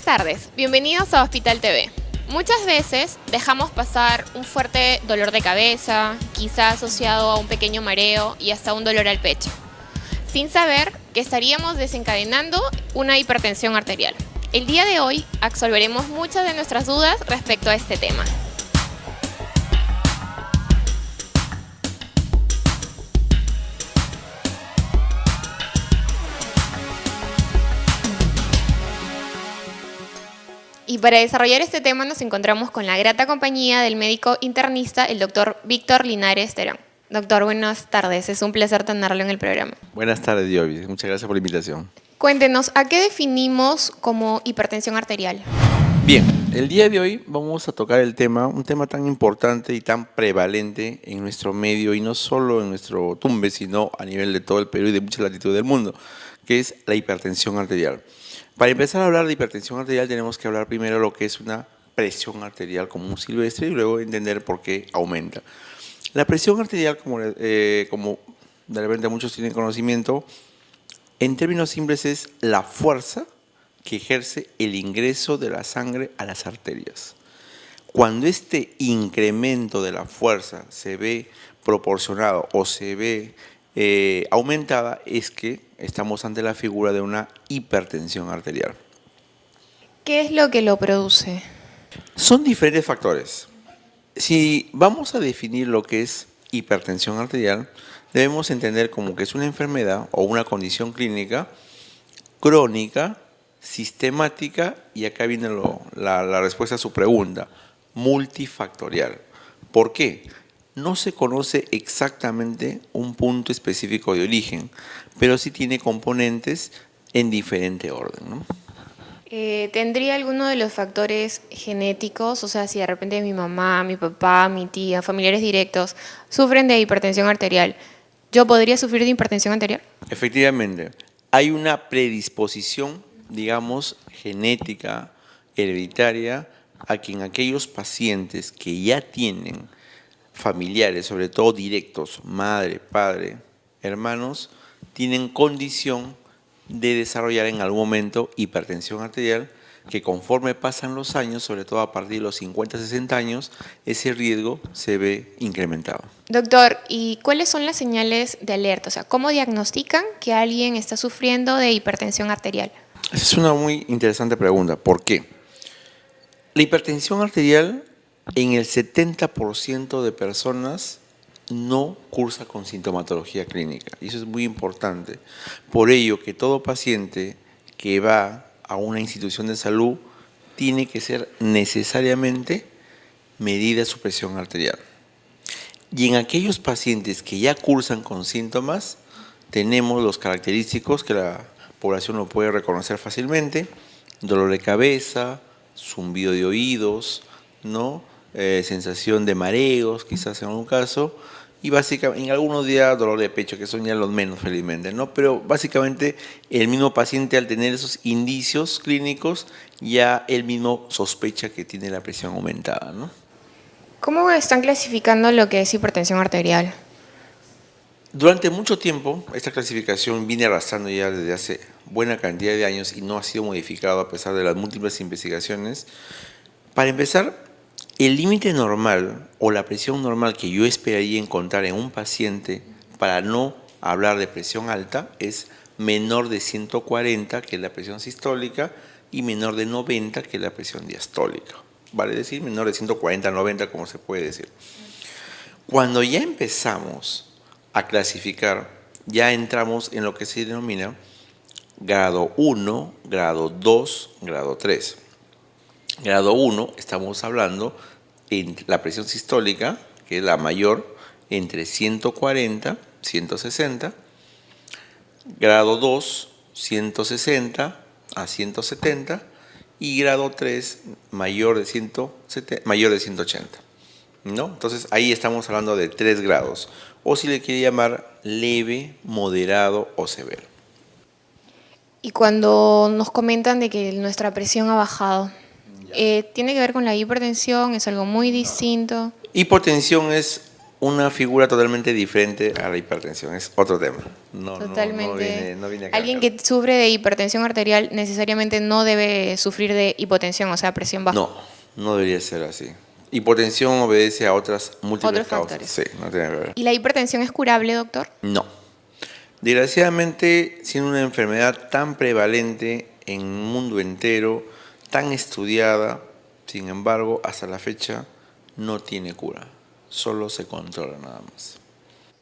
tardes, bienvenidos a Hospital TV. Muchas veces dejamos pasar un fuerte dolor de cabeza, quizá asociado a un pequeño mareo y hasta un dolor al pecho, sin saber que estaríamos desencadenando una hipertensión arterial. El día de hoy absolveremos muchas de nuestras dudas respecto a este tema. Y para desarrollar este tema nos encontramos con la grata compañía del médico internista, el doctor Víctor Linares Terán. Doctor, buenas tardes. Es un placer tenerlo en el programa. Buenas tardes, Diovi. Muchas gracias por la invitación. Cuéntenos, ¿a qué definimos como hipertensión arterial? Bien, el día de hoy vamos a tocar un tema tan importante y tan prevalente en nuestro medio, y no solo en nuestro Tumbes, sino a nivel de todo el Perú y de muchas latitudes del mundo, que es la hipertensión arterial. Para empezar a hablar de hipertensión arterial tenemos que hablar primero de lo que es una presión arterial común silvestre y luego entender por qué aumenta. La presión arterial, como de repente muchos tienen conocimiento, en términos simples es la fuerza que ejerce el ingreso de la sangre a las arterias. Cuando este incremento de la fuerza se ve proporcionado o se ve aumentada, es que estamos ante la figura de una hipertensión arterial. ¿Qué es lo que lo produce? Son diferentes factores. Si vamos a definir lo que es hipertensión arterial, debemos entender como que es una enfermedad o una condición clínica crónica, sistemática, y acá viene la respuesta a su pregunta, multifactorial. ¿Por qué? No se conoce exactamente un punto específico de origen, pero sí tiene componentes en diferente orden, ¿no? ¿Tendría alguno de los factores genéticos? O sea, si de repente mi mamá, mi papá, mi tía, familiares directos sufren de hipertensión arterial, ¿yo podría sufrir de hipertensión arterial? Efectivamente, hay una predisposición, digamos, genética, hereditaria, a que en aquellos pacientes que ya tienen familiares, sobre todo directos, madre, padre, hermanos, tienen condición de desarrollar en algún momento hipertensión arterial, que conforme pasan los años, sobre todo a partir de los 50, 60 años, ese riesgo se ve incrementado. Doctor, ¿y cuáles son las señales de alerta? O sea, ¿cómo diagnostican que alguien está sufriendo de hipertensión arterial? Esa es una muy interesante pregunta. ¿Por qué? La hipertensión arterial en el 70% de personas no cursa con sintomatología clínica, y eso es muy importante. Por ello que todo paciente que va a una institución de salud tiene que ser necesariamente medida su presión arterial. Y en aquellos pacientes que ya cursan con síntomas, tenemos los característicos que la población lo puede reconocer fácilmente: dolor de cabeza, zumbido de oídos, ¿no? Sensación de mareos, quizás en algún caso, y básicamente en algunos días dolor de pecho, que son ya los menos, felizmente, ¿no? Pero básicamente el mismo paciente, al tener esos indicios clínicos, ya él mismo sospecha que tiene la presión aumentada, ¿no? ¿Cómo están clasificando lo que es hipertensión arterial? Durante mucho tiempo, esta clasificación viene arrastrando ya desde hace buena cantidad de años y no ha sido modificado a pesar de las múltiples investigaciones. Para empezar, el límite normal o la presión normal que yo esperaría encontrar en un paciente, para no hablar de presión alta, es menor de 140, que es la presión sistólica, y menor de 90, que es la presión diastólica. Vale decir, menor de 140 a 90, como se puede decir. Cuando ya empezamos a clasificar, ya entramos en lo que se denomina grado 1, grado 2, grado 3. Grado 1, estamos hablando en la presión sistólica, que es la mayor, entre 140, 160. Grado 2, 160 a 170. Y grado 3, mayor de 180. ¿No? Entonces, ahí estamos hablando de 3 grados. O si le quiere llamar leve, moderado o severo. Y cuando nos comentan de que nuestra presión ha bajado, ¿tiene que ver con la hipertensión? ¿Es algo muy distinto? Hipotensión es una figura totalmente diferente a la hipertensión, es otro tema. Totalmente. No viene acá. Alguien que sufre de hipertensión arterial necesariamente no debe sufrir de hipotensión, o sea, presión baja. No debería ser así. Hipotensión obedece a otras múltiples causas. Factores. Sí, no tiene que ver. ¿Y la hipertensión es curable, doctor? No. Desgraciadamente, siendo una enfermedad tan prevalente en el mundo entero, tan estudiada, sin embargo, hasta la fecha no tiene cura. Solo se controla nada más.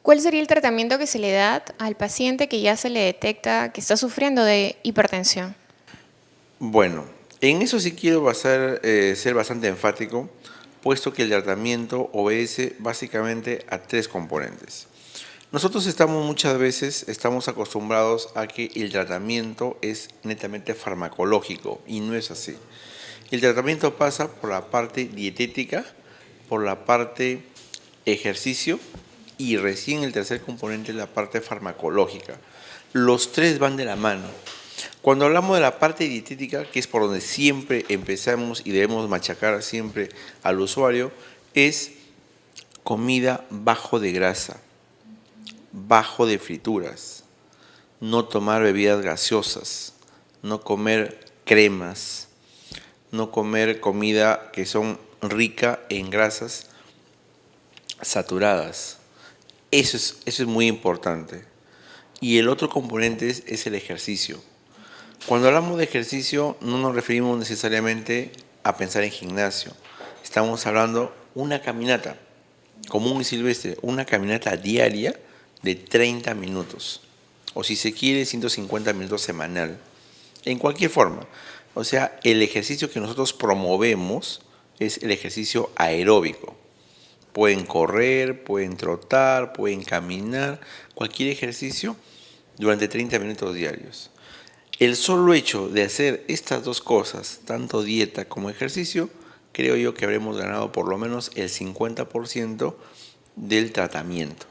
¿Cuál sería el tratamiento que se le da al paciente que ya se le detecta que está sufriendo de hipertensión? Bueno, en eso sí quiero ser bastante enfático, puesto que el tratamiento obedece básicamente a 3 componentes. Nosotros muchas veces estamos acostumbrados a que el tratamiento es netamente farmacológico y no es así. El tratamiento pasa por la parte dietética, por la parte ejercicio y recién el tercer componente es la parte farmacológica. Los 3 van de la mano. Cuando hablamos de la parte dietética, que es por donde siempre empezamos y debemos machacar siempre al usuario, es comida bajo de grasa, bajo de frituras, no tomar bebidas gaseosas, no comer cremas, no comer comida que son rica en grasas saturadas. Eso es muy importante. Y el otro componente es el ejercicio. Cuando hablamos de ejercicio no nos referimos necesariamente a pensar en gimnasio. Estamos hablando una caminata común y silvestre, una caminata diaria de 30 minutos. O si se quiere, 150 minutos semanal. En cualquier forma. O sea, el ejercicio que nosotros promovemos es el ejercicio aeróbico. Pueden correr, pueden trotar, pueden caminar, cualquier ejercicio durante 30 minutos diarios. El solo hecho de hacer estas 2 cosas, tanto dieta como ejercicio, creo yo que habremos ganado por lo menos el 50% del tratamiento.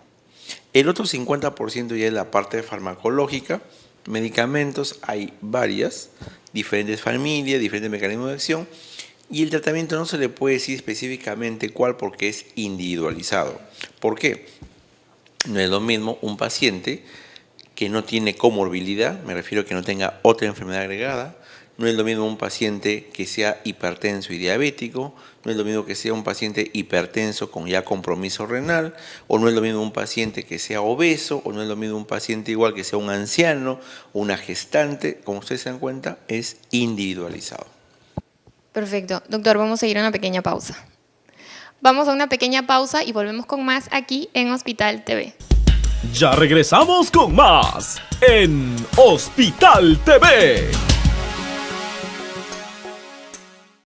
El otro 50% ya es la parte farmacológica. Medicamentos hay varias, diferentes familias, diferentes mecanismos de acción. Y el tratamiento no se le puede decir específicamente cuál porque es individualizado. ¿Por qué? No es lo mismo un paciente que no tiene comorbilidad, me refiero a que no tenga otra enfermedad agregada. No es lo mismo un paciente que sea hipertenso y diabético, no es lo mismo que sea un paciente hipertenso con ya compromiso renal, o no es lo mismo un paciente que sea obeso, o no es lo mismo un paciente igual que sea un anciano o una gestante. Como ustedes se dan cuenta, es individualizado. Perfecto. Doctor, vamos a ir a una pequeña pausa. Vamos a una pequeña pausa y volvemos con más aquí en Hospital TV. Ya regresamos con más en Hospital TV.